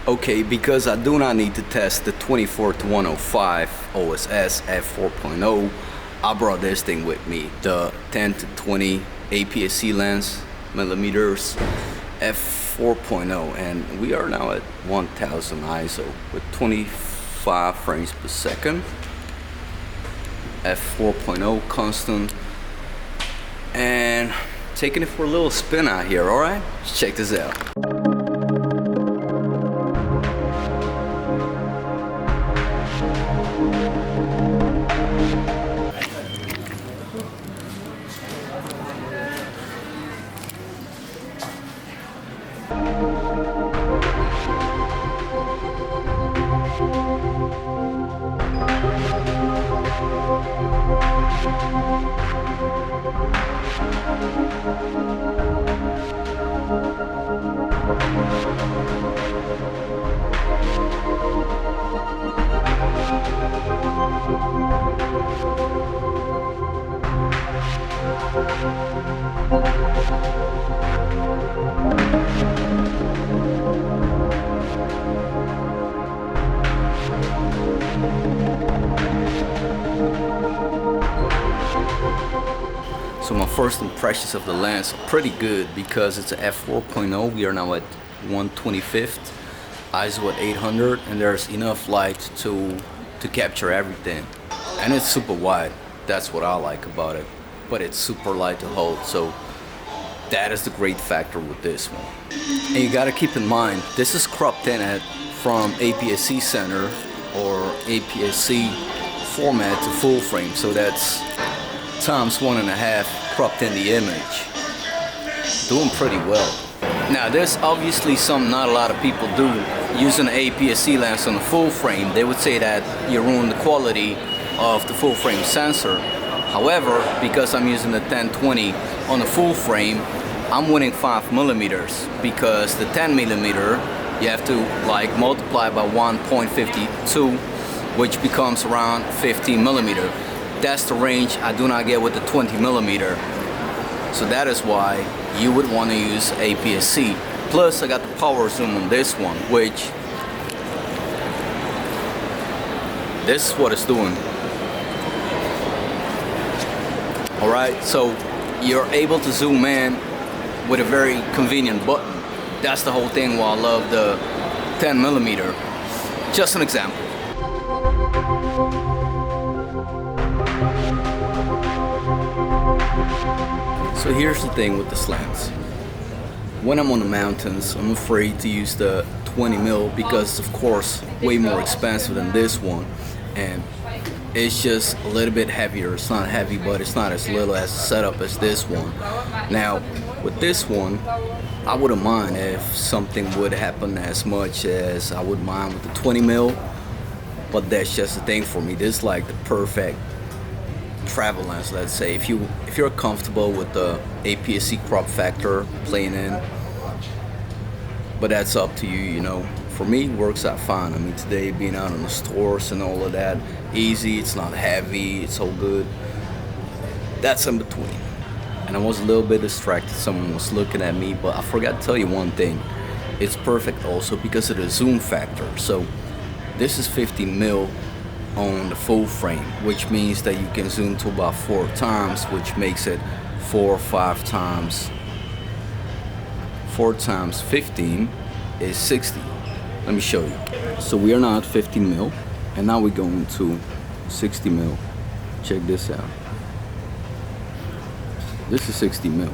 Okay, because I do not need to test the 24-105 OSS f4.0, I brought this thing with me, the 10-20 APS-C lens millimeters f4.0, and we are now at 1000 ISO with 25 frames per second, f4.0 constant, and taking it for a little spin out here. All right, let's check this out. So my first impressions of the lens are pretty good because it's a f4.0. We are now at 1/25th, ISO at 800, and there's enough light to capture everything. And it's super wide. That's what I like about it. But it's super light to hold, so that is the great factor with this one. And you gotta keep in mind, this is cropped in from APS-C center or APS-C format to full frame, so that's times 1.5 cropped in the image. Doing pretty well. Now there's obviously something not a lot of people do. Using an APS-C lens on the full frame, they would say that you ruin the quality of the full frame sensor. However, because I'm using the 10-20 on the full frame, I'm winning 5 millimeters, because the 10 millimeter you have to like multiply by 1.52, which becomes around 15 millimeter. That's the range I do not get with the 20 millimeter. So that is why you would want to use APS-C. Plus I got the power zoom on this one, which this is what it's doing. Alright, so you're able to zoom in with a very convenient button. That's the whole thing why I love the 10 millimeter. Just an example. So here's the thing with this lens. When I'm on the mountains, I'm afraid to use the 20 mil because of course way more expensive than this one, and it's just a little bit heavier. It's not heavy, but it's not as little as the setup as this one. Now with this one, I wouldn't mind if something would happen as much as I would mind with the 20 mil, but that's just the thing for me. This is like the perfect travel lens, let's say. If you're comfortable with the APS-C crop factor playing in, but that's up to you, you know. For me, it works out fine. I mean, today being out in the stores and all of that, easy, it's not heavy, it's all good. That's in between. And I was a little bit distracted, someone was looking at me, but I forgot to tell you one thing. It's perfect also because of the zoom factor. So this is 50 mil on the full frame, which means that you can zoom to about 4 times, which makes it 4 or 5 times. 4 times 15 is 60. Let me show you. So we are now at 15 mil, and now we're going to 60 mil. Check this out. This is 60 mil.